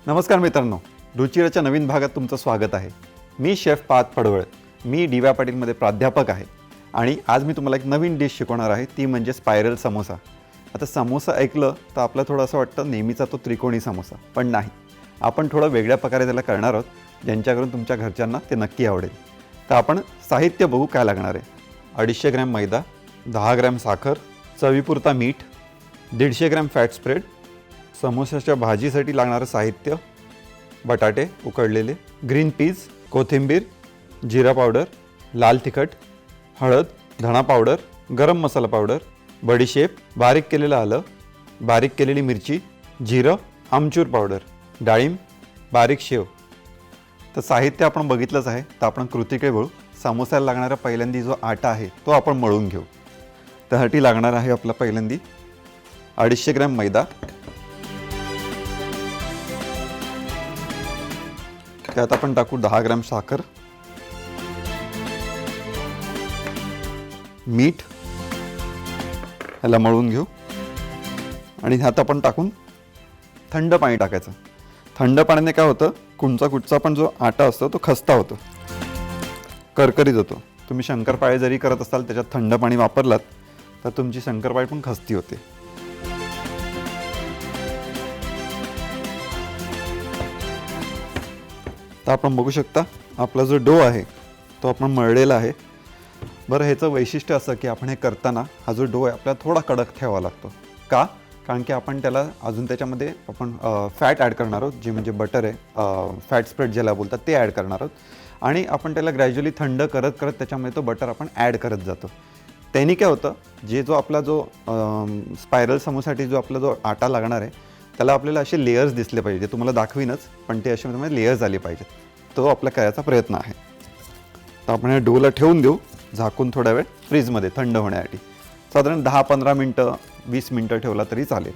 नमस्कार मित्रांनो, रुचिराच्या नवीन भागात तुमचं स्वागत आहे. मी शेफ पार्थ पडवळ. मी डी.वाय. पाटीलमध्ये प्राध्यापक आहे आणि आज मी तुम्हाला एक नवीन डिश शिकवणार आहे, ती म्हणजे स्पायरल समोसा. आता समोसा ऐकलं तर आपलं थोडं असं वाटतं नेहमीचा तो त्रिकोणी समोसा, पण नाही. आपण थोडं वेगळ्या प्रकारे त्याला करणार आहोत, ज्यांच्याकडून तुमच्या घरच्यांना ते नक्की आवडेल. तर आपण साहित्य बघू काय लागणार आहे. 250 ग्रॅम मैदा, 10 ग्रॅम साखर, चवीपुरता मीठ, 150 ग्रॅम फॅट स्प्रेड, समोसाच्या भाजीसाठी लागणारं साहित्य, बटाटे उकडलेले, ग्रीन पीज, कोथिंबीर, जिरा पावडर, लाल तिखट, हळद, धणा पावडर, गरम मसाला पावडर, बडीशेप, बारीक केलेलं आलं, बारीक केलेली मिरची, जिरं, आमचूर पावडर, डाळिंब, बारीक शेव. तर साहित्य आपण बघितलंच आहे. तर आपण कृतीकडे वळू. समोसाला लागणारा पहिल्यांदी जो आटा आहे तो आपण मळून घेऊ. त्यासाठी लागणार आहे आपला पहिल्यांदी 250 ग्रॅम मैदा, त्यात आपण टाकू 10 ग्रॅम साखर, मीठ, ह्याला मळून घेऊ आणि ह्यात आपण टाकून थंड पाणी टाकायचं. थंड पाण्याने काय होतं, कुटचा पण जो आटा असतो तो खस्ता होतो, करकरीत होतो. तुम्ही शंकरपाळे जरी करत असाल त्याच्यात थंड पाणी वापरलात तर तुमची शंकरपाळी पण खस्ती होते. तर आपण बघू शकता आपला जो डो आहे तो आपण मळलेला आहे. बरं, ह्याचं वैशिष्ट्य असं की आपण हे करताना हा जो डो आहे आपल्याला थोडा कडक ठेवावा लागतो. का? कारण की आपण त्याला अजून त्याच्यामध्ये आपण फॅट ॲड करणार आहोत, जे म्हणजे बटर आहे, फॅट स्प्रेड ज्याला बोलतात ते ॲड करणार आहोत. आणि आपण त्याला ग्रॅज्युअली थंड करत करत त्याच्यामध्ये तो बटर आपण ॲड करत जातो. त्यांनी काय होतं, जो आपला जो स्पायरल समोसाठी जो आपला जो आटा लागणार आहे त्याला आपल्याला असे लेयर्स दिसले पाहिजे. ते तुम्हाला दाखवीनच, पण ते असे म्हणजे लेयर्स आले पाहिजेत. तो आपला करायचा प्रयत्न आहे. तर आपण या डोला ठेवून देऊ झाकून थोडा वेळ फ्रीजमध्ये थंड होण्यासाठी. साधारण 10-15 मिनटं 20 मिनटं ठेवला तरी चालेल.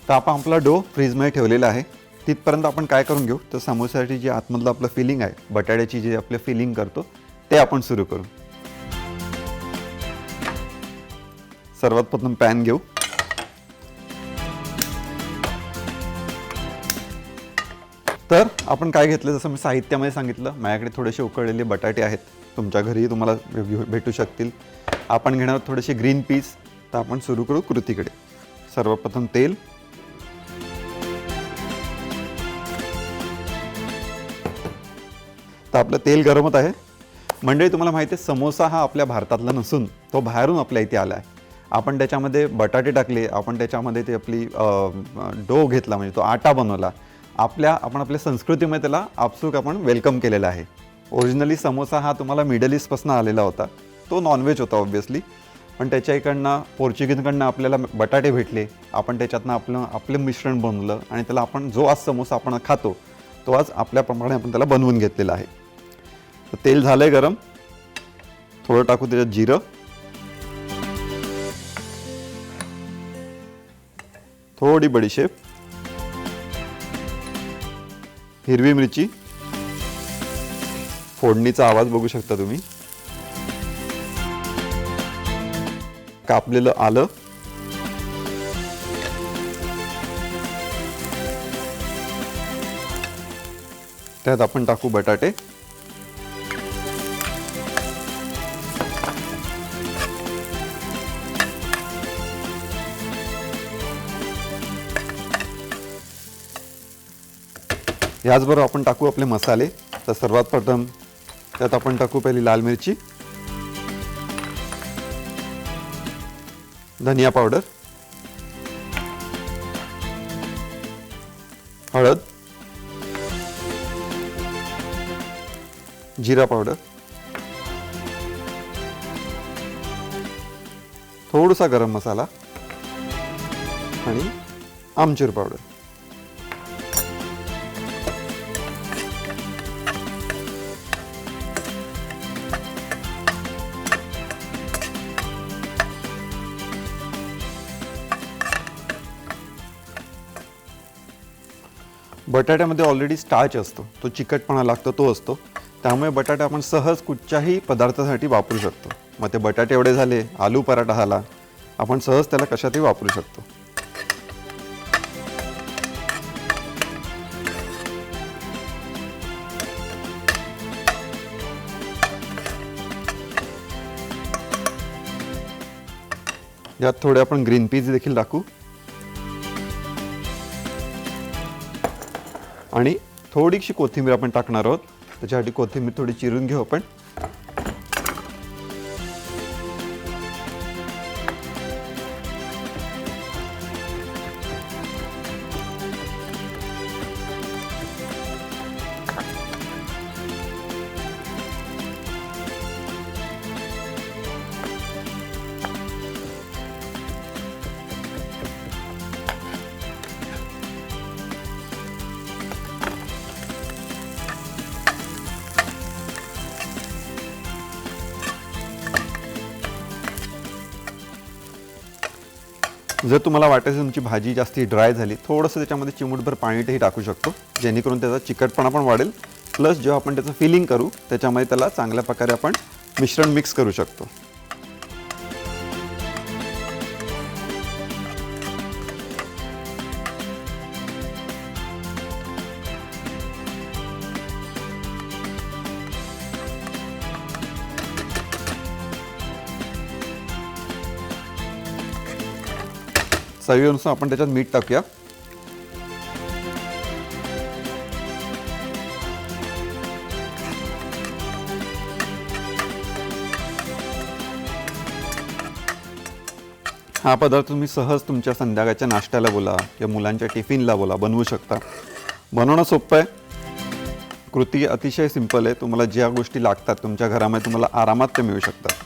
तर आपण आपला डो फ्रीजमध्ये ठेवलेला आहे. तिथपर्यंत आपण काय करून घेऊ, तर समोसासाठी जे आतमधलं आपलं फिलिंग आहे, बटाट्याची जी आपलं फिलिंग करतो ते आपण सुरू करू. सर्वात प्रथम पॅन घेऊ. तर आपण काय घेतलं, जसं मी साहित्यामध्ये सांगितलं, माझ्याकडे थोडेसे उकळलेले बटाटे आहेत. तुमच्या घरी तुम्हाला भेटू शकतील. आपण घेणार थोडेसे ग्रीन पीस. तर आपण सुरू करू कृतीकडे. सर्वप्रथम तेल, तर आपलं तेल गरम होत आहे. मंडळी, तुम्हाला माहिती आहे समोसा हा आपल्या भारतातला नसून तो बाहेरून आपल्या इथे आला आहे. आपण त्याच्यामध्ये बटाटे टाकले, आपण त्याच्यामध्ये ते आपली डो घेतला, म्हणजे तो आटा बनवला. आपण आपल्या संस्कृतीमध्ये त्याला आपसूक आपण वेलकम केलेला आहे. ओरिजिनली समोसा हा तुम्हाला मिडल ईस्टपासून आलेला होता. तो नॉनव्हेज होता ऑब्व्हियसली, पण त्याच्या इकडनं पोर्चुगीजकडनं आपल्याला बटाटे भेटले. आपण त्याच्यातनं आपलं मिश्रण बनवलं आणि त्याला आपण जो आज समोसा आपण खातो तो आज आपल्याप्रमाणे आपण त्याला बनवून घेतलेला आहे. तर तेल झालं आहे गरम. थोडं टाकू त्याच्यात जिरं, थोडी बडीशेप, हिरवी मिरची, फोडणीचा आवाज बघू शकता तुम्ही, कापलेलं आलं, त्यात आपण टाकू बटाटे, याचबरोबर आपण टाकू आपले मसाले. तर सर्वात प्रथम त्यात आपण टाकू पहिली लाल मिरची, धनिया पावडर, हळद, जिरा पावडर, थोडासा गरम मसाला आणि आमचूर पावडर. बटाट्यामध्ये ऑलरेडी स्टार्च असतो, तो चिकटपणा लागतो तो असतो, त्यामुळे बटाटा आपण सहज कुठच्याही पदार्थासाठी वापरू शकतो. मग ते बटाटे एवढे झाले, आलू पराठा झाला, आपण सहज त्याला कशातही वापरू शकतो. यात थोडे आपण ग्रीन पीज देखील टाकू आणि थोडीशी कोथिंबीर आपण टाकणार आहोत. त्याच्यासाठी कोथिंबीर थोडी चिरून घेऊ आपण. जर तुम्हाला वाटेल तुमची भाजी जास्ती ड्राय झाली, थोडंसं त्याच्यामध्ये चिमूटभर पाणीही टाकू शकतो, जेणेकरून त्याचा चिकटपणा पण वाढेल. प्लस जेव्हा आपण त्याचं फिलिंग करू त्याच्यामध्ये त्याला चांगल्या प्रकारे आपण मिश्रण मिक्स करू शकतो. चवीनुसार आपण त्याच्यात मीठ टाकूया. हा पदार्थ तुम्ही सहज तुमच्या संध्याकाळच्या नाश्त्याला बोला किंवा मुलांच्या टिफिनला बोला बनवू शकता. बनवणं सोपं आहे, कृती अतिशय सिंपल आहे. तुम्हाला ज्या गोष्टी लागतात तुमच्या घरामध्ये तुम्हाला आरामात ते मिळू शकतात.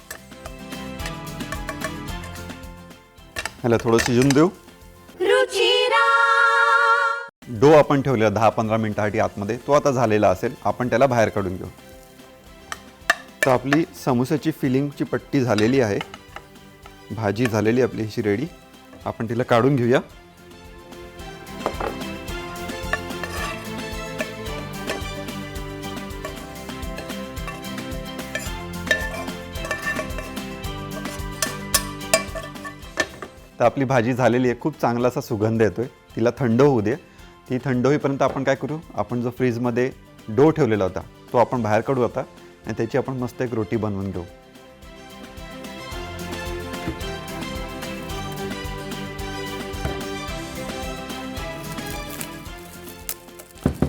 ह्याला थोडं शिजून देऊ. डो आपण ठेवलेला 10-15 मिनिटांसाठी आतमध्ये, तो आता झालेला असेल. आपण त्याला बाहेर काढून घेऊ. तर आपली समोसाची फिलिंगची पट्टी झालेली आहे. भाजी झालेली आपली अशी रेडी. आपण तिला काढून घेऊया. तर आपली भाजी झालेली आहे. खूप चांगला असा सुगंध येतोय. तिला थंड होऊ दे. ती थंड होईपर्यंत आपण काय करू, आपण जो फ्रीजमध्ये डो ठेवलेला होता तो आपण बाहेर काढू आता आणि त्याची आपण मस्त एक रोटी बनवून घेऊ.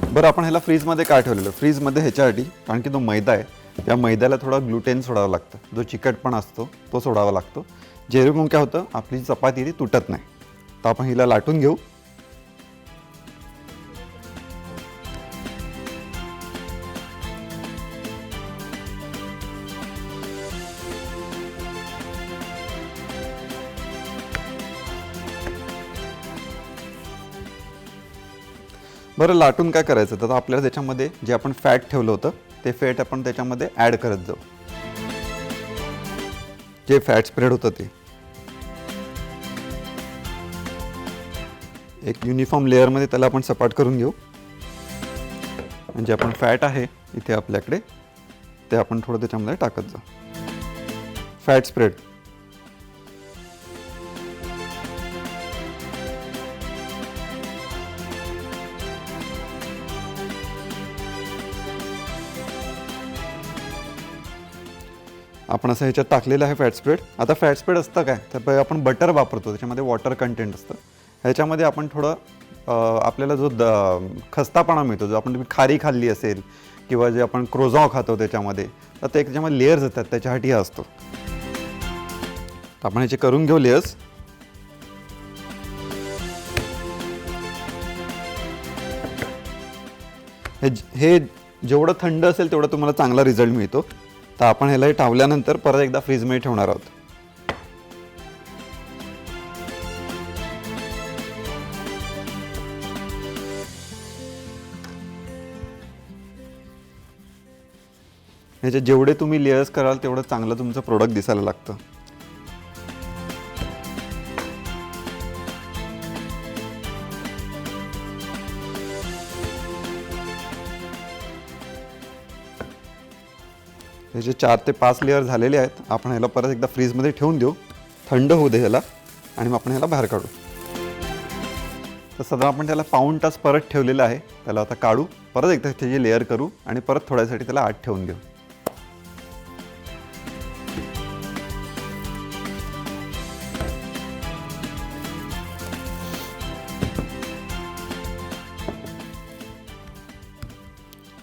बरं, आपण ह्याला फ्रीजमध्ये काय ठेवलेलं, फ्रीजमध्ये ह्याच्यासाठी कारण की तो मैदा आहे, त्या मैद्याला थोडा ग्लुटेन सोडावं लागतं. जो चिकटपणा असतो तो सोडावा लागतो, जेणेकरून काय होतं आपली चपाती ती तुटत नाही. तर आपण हिला लाटून घेऊ. बरं, लाटून काय करायचं, तर आपल्याला त्याच्यामध्ये जे आपण फॅट ठेवलं होतं ते फॅट आपण त्याच्यामध्ये ॲड करत जाऊ. जे फॅट स्प्रेड होतं ते एक युनिफॉर्म लेअरमध्ये त्याला आपण सपाट करून घेऊ. म्हणजे आपण फॅट आहे इथे आपल्याकडे ते आपण थोडं त्याच्यामध्ये टाकत जाऊ. Fat spread. आपण असं ह्याच्यात टाकलेलं आहे फॅट स्प्रेड. आता फॅट स्प्रेड असतं काय, तर आपण बटर वापरतो, त्याच्यामध्ये वॉटर कंटेंट असतं. ह्याच्यामध्ये आपण थोडं आपल्याला जो खस्तापणा मिळतो, जो आपण तुम्ही खारी खाल्ली असेल किंवा जे आपण क्रोझॉ खातो त्याच्यामध्ये, तर ते त्याच्यामध्ये लेयर्स येतात, त्याच्यासाठी हा असतो. आपण ह्याचे करून घेऊ लेयर्स. हे जेवढं थंड असेल तेवढं तुम्हाला चांगला रिझल्ट मिळतो. तर आपण ह्याला टावल्यानंतर परत एकदा फ्रीजमध्ये ठेवणार आहोत. ह्याचे जेवढे तुम्ही लेयर्स कराल तेवढं चांगलं तुमचं प्रोडक्ट दिसायला लागतं. ह्याचे 4 ते 5 लेअर झालेले आहेत. आपण ह्याला परत एकदा फ्रीजमध्ये ठेवून देऊ, थंड होऊ दे ह्याला, आणि मग आपण ह्याला बाहेर काढू. तर सध्या आपण त्याला पाऊण तास परत ठेवलेलं आहे. त्याला आता काढू, परत एकदा त्याची लेअर करू आणि परत थोड्यासाठी त्याला आत ठेवून घेऊ.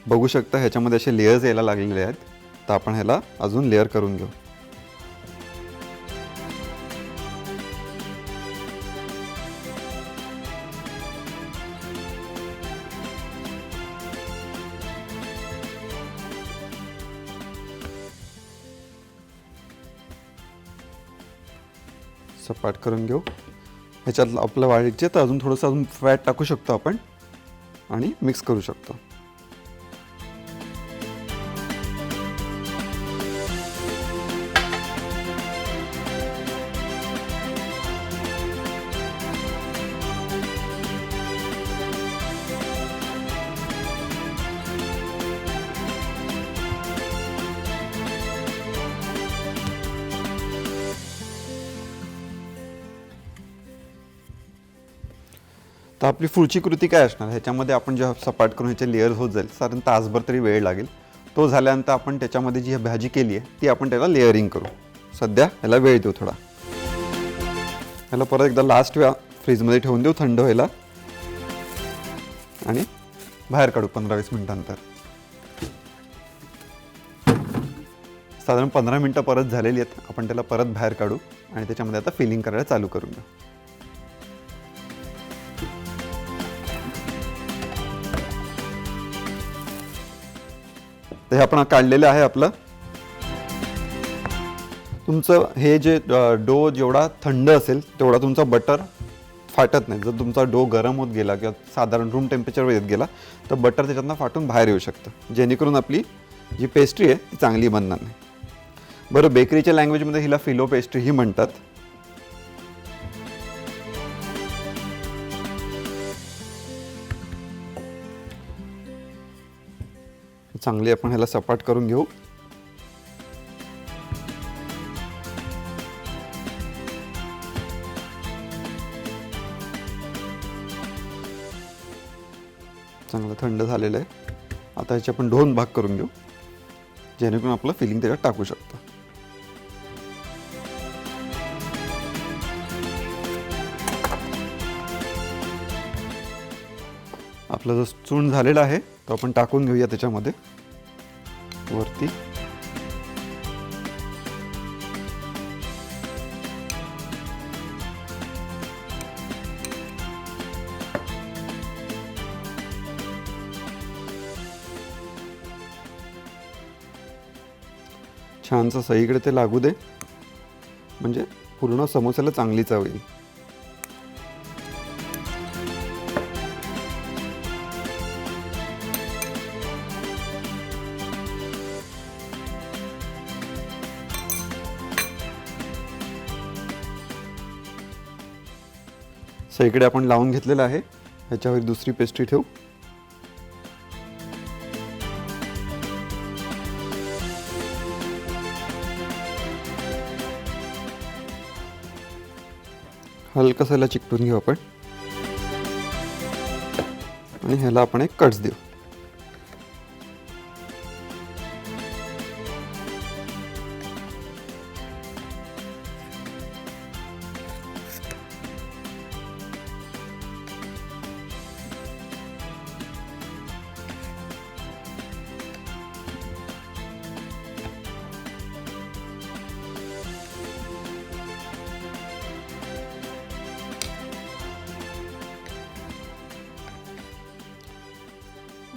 बघू शकता ह्याच्यामध्ये असे लेयर्स यायला लागलेले आहेत. तर आपण ह्याला अजून लेअर करून घेऊ. सपाट करून घेऊ. ह्याच्यात आपलं वाढीचे तर अजून थोडंसं अजून फॅट टाकू शकतो आपण आणि मिक्स करू शकतो. तर आपली पुढची कृती काय असणार, ह्याच्यामध्ये आपण जेव्हा सपाट करून ह्याचे लेअर्स होत जाईल, साधारण तासभर तरी वेळ लागेल. तो झाल्यानंतर आपण त्याच्यामध्ये जी भाजी केली आहे ती आपण त्याला लेअरिंग करू. सध्या ह्याला वेळ देऊ थोडा. ह्याला परत एकदा लास्ट वेळा फ्रीजमध्ये ठेवून देऊ थंड व्हायला आणि बाहेर काढू 15-20 मिनिटांनंतर. साधारण 15 मिनटं परत झालेली आहेत. आपण त्याला परत बाहेर काढू आणि त्याच्यामध्ये आता फिलिंग करायला चालू करून घेऊ. तर हे आपण काढलेलं आहे आपलं. तुमचं हे जे डो जेवढा थंड असेल तेवढा तुमचा बटर फाटत नाही. जर तुमचा डो गरम होत गेला किंवा साधारण रूम टेम्परेचरवर येत गेला तर बटर त्याच्यातनं फाटून बाहेर येऊ शकतं, जेणेकरून आपली जी पेस्ट्री आहे ती चांगली बनणार नाही. बरं, बेकरीच्या लँग्वेजमध्ये हिला फिलो पेस्ट्री ही म्हणतात. चांगली आपण ह्याला सपाट करून घेऊ. चांगलं थंड झालेलं आहे. आता ह्याचे आपण 2 भाग करून घेऊ, जेणेकरून आपलं फिलिंग त्याच्यात टाकू शकतो. आपला जो चूर्ण झालेला आहे तो आपण टाकून घेऊया त्याच्यामध्ये वरती. छानसं सगळीकडे ते लागू दे, म्हणजे पूर्ण समोस्याला चांगली चव येईल. सगळीकडे आपण लावून घेतलेलं आहे. ह्याच्यावर दुसरी पेस्ट्री ठेवू. हलकसं ह्याला चिकटून घेऊ आपण आणि ह्याला आपण एक कट्स देऊ.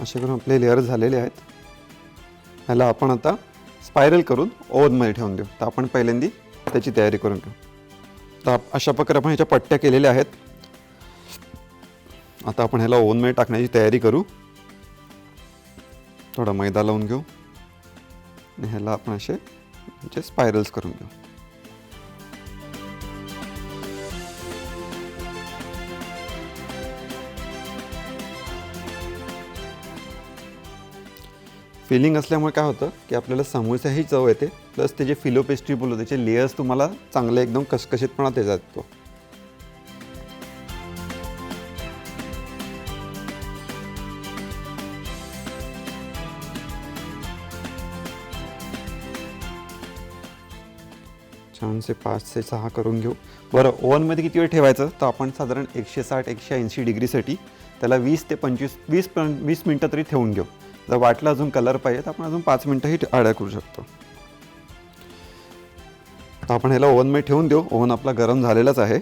असे करून आपले लेअर झालेले आहेत. ह्याला आपण आता स्पायरल करून ओव्हनमध्ये ठेवून देऊ. तर आपण पहिल्यांदा त्याची तयारी करून घेऊ. तर अशा प्रकारे आपण ह्याच्या पट्ट्या केलेल्या आहेत. आता आपण ह्याला ओव्हनमध्ये टाकण्याची तयारी करू. थोडा मैदा लावून घेऊ. आणि ह्याला आपण असे म्हणजे स्पायरल्स करून घेऊ. फिलिंग असल्यामुळे काय होतं की आपल्याला समोसाही चव येते, प्लस ते जे फिलो पेस्ट्री बोलतो त्याचे लेयर्स तुम्हाला चांगले एकदम कसकशीतपणा त्याचा येतो. छानसे 5 ते 6 करून घेऊ. बरं, ओव्हनमध्ये किती वेळ ठेवायचं तर आपण साधारण 160-180 डिग्रीसाठी त्याला 20 ते 20 मिनटं तरी ठेवून घेऊ. जर वाटलं अजून कलर पाहिजे तर आपण अजून 5 मिनटंही ॲड करू शकतो. तर आपण ह्याला ओव्हनमध्ये ठेवून देऊ. ओव्हन आपला गरम झालेलाच आहे.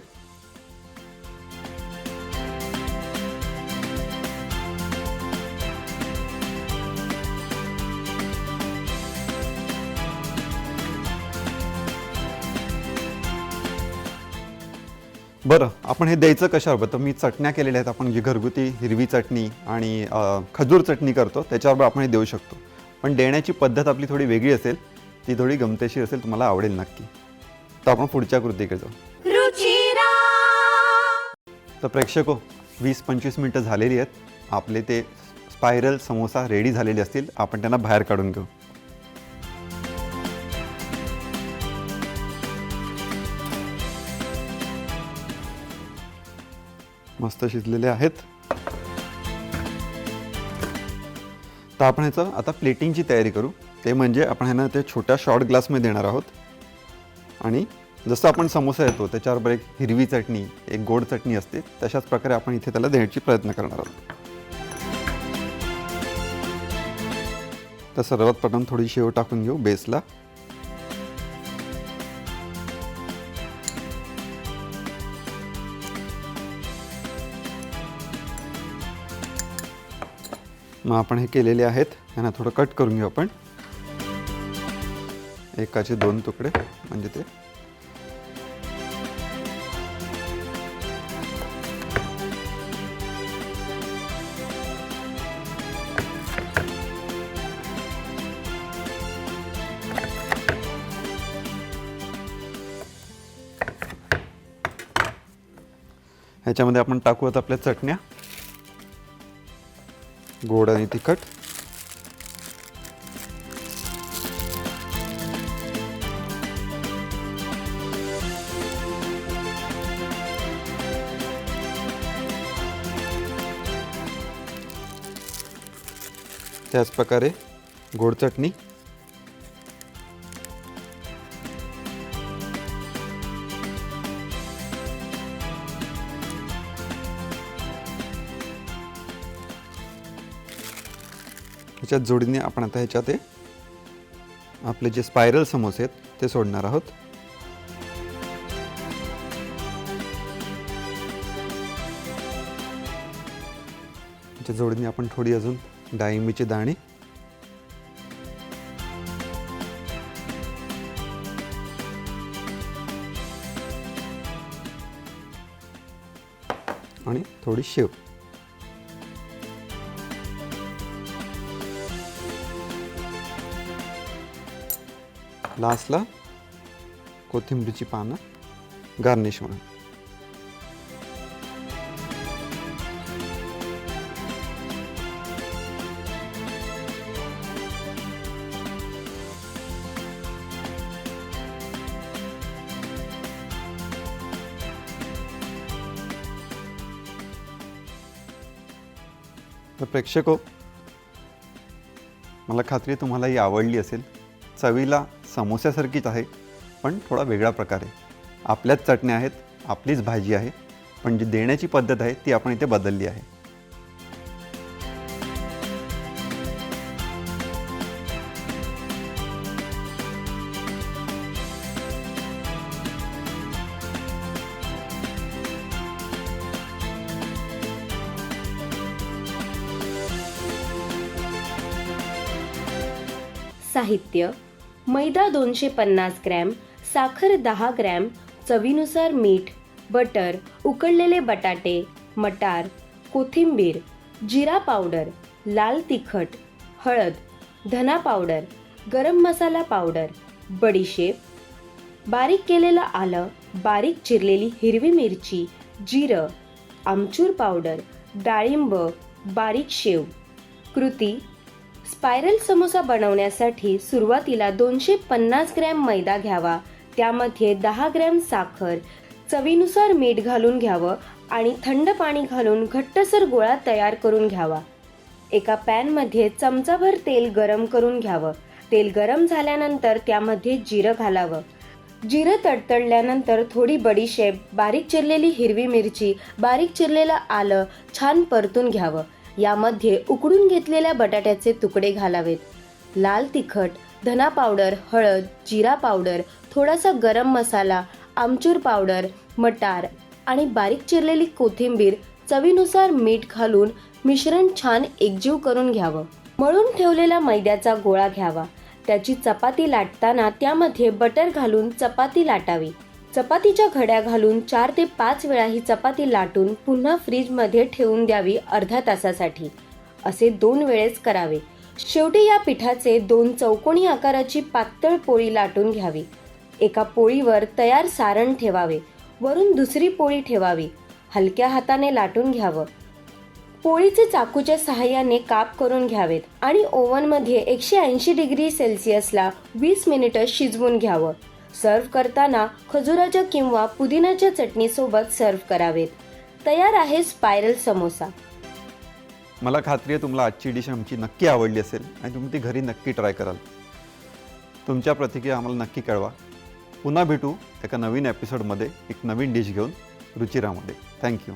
बरं, आपण हे द्यायचं कशावर? तर मी चटण्या केलेल्या आहेत. आपण जी घरगुती हिरवी चटणी आणि खजूर चटणी करतो त्याच्यावर आपण हे देऊ शकतो. पण देण्याची पद्धत आपली थोडी वेगळी असेल, ती थोडी गमतीशीर असेल, तुम्हाला आवडेल नक्की. तर आपण पुढच्या कृतीकडे जाऊ. तर प्रेक्षको, 20-25 मिनटं झालेली आहेत. आपले ते स्पायरल समोसा रेडी झालेले असतील. आपण त्यांना बाहेर काढून घेऊ. मस्त शिजलेले आहेत. तर आपण ह्याचं आता प्लेटिंगची तयारी करू. ते म्हणजे आपण ह्यांना ते छोट्या शॉर्ट ग्लासमध्ये देणार आहोत. आणि जसं आपण समोसा येतो त्याच्याबरोबर एक हिरवी चटणी, एक गोड चटणी असते, तशाच प्रकारे आपण इथे त्याला देण्याची प्रयत्न करणार आहोत. तर सर्वात प्रथम थोडी शेव टाकून घेऊ बेसला. मग आपण हे केलेले आहेत यांना थोडं कट करून घेऊ आपण. एकाचे 2 तुकडे म्हणजे ते. ह्याच्यामध्ये आपण टाकू आता आपल्या चटण्या, गोड आणि तिखट. त्याच प्रकारे गोड चटणी. ह्याच्यात जोडीने आपण आता ह्याच्यात आपले जे स्पायरल समोसे आहेत ते सोडणार आहोत. ह्याच्या जोडीने आपण थोडी अजून डाळिंबीची दाणे, आणि थोडी शेव. लास्टला कोथिंबीरची पानं गार्निश म्हणून. तर प्रेक्षको, मला खात्री तुम्हाला ही आवडली असेल. चवीला समोस्यासारखीच आहे, पण थोडा वेगळा प्रकार आहे. आपल्याच चटण्या आहेत, आपलीच भाजी आहे, पण जी देण्याची पद्धत आहे ती आपण इथे बदलली आहे. साहित्य: मैदा 250 ग्रॅम, साखर 10 ग्रॅम, चवीनुसार मीठ, बटर, उकडलेले बटाटे, मटार, कोथिंबीर, जिरा पावडर, लाल तिखट, हळद, धना पावडर, गरम मसाला पावडर, बडीशेप, बारीक केलेलं आलं, बारीक चिरलेली हिरवी मिरची, जिरं, आमचूर पावडर, डाळिंब, बारीक शेव. कृती: स्पायरल समोसा बनवण्यासाठी सुरुवातीला 250 ग्रॅम मैदा घ्यावा, त्यामध्ये 10 ग्रॅम साखर, चवीनुसार मीठ घालून घ्यावं आणि थंड पाणी घालून घट्टसर गोळा तयार करून घ्यावा. एका पॅनमध्ये चमचाभर तेल गरम करून घ्यावं. तेल गरम झाल्यानंतर त्यामध्ये जिरं घालावं. जिरं तडतडल्यानंतर थोडी बडीशेप, बारीक चिरलेली हिरवी मिरची, बारीक चिरलेलं आलं छान परतून घ्यावं. यामध्ये उकडून घेतलेल्या बटाट्याचे तुकडे घालावेत. लाल तिखट, धना पावडर, हळद, जिरा पावडर, थोडासा गरम मसाला, आमचूर पावडर, मटार आणि बारीक चिरलेली कोथिंबीर, चवीनुसार मीठ घालून मिश्रण छान एकजीव करून घ्यावं. मळून ठेवलेला मैद्याचा गोळा घ्यावा. त्याची चपाती लाटताना त्यामध्ये बटर घालून चपाती लाटावी. चपातीच्या घड्या घालून 4 ते 5 वेळा ही चपाती लाटून पुन्हा फ्रीजमध्ये ठेवून द्यावी अर्ध्या तासासाठी. असे 2 वेळेस करावे. शेवटी या पिठाचे 2 चौकोनी आकाराची पातळ पोळी लाटून घ्यावी. एका पोळीवर तयार सारण ठेवावे. वरून दुसरी पोळी ठेवावी. हलक्या हाताने लाटून घ्यावं. पोळीचे चाकूच्या सहाय्याने काप करून घ्यावेत आणि ओव्हनमध्ये 180 डिग्री सेल्सिअसला 20 मिनिटं शिजवून घ्यावं. सर्व्ह करताना खजुराच्या किंवा पुदिनाच्या चटणीसोबत सर्व्ह करावेत. तयार आहे स्पायरल समोसा. मला खात्री आहे तुम्हाला आजची डिश आमची नक्की आवडली असेल आणि तुम्ही ती घरी नक्की ट्राय कराल. तुमच्या प्रतिक्रिया आम्हाला नक्की कळवा. पुन्हा भेटू एका नवीन एपिसोडमध्ये एक नवीन डिश घेऊन रुचिरामध्ये. थँक्यू.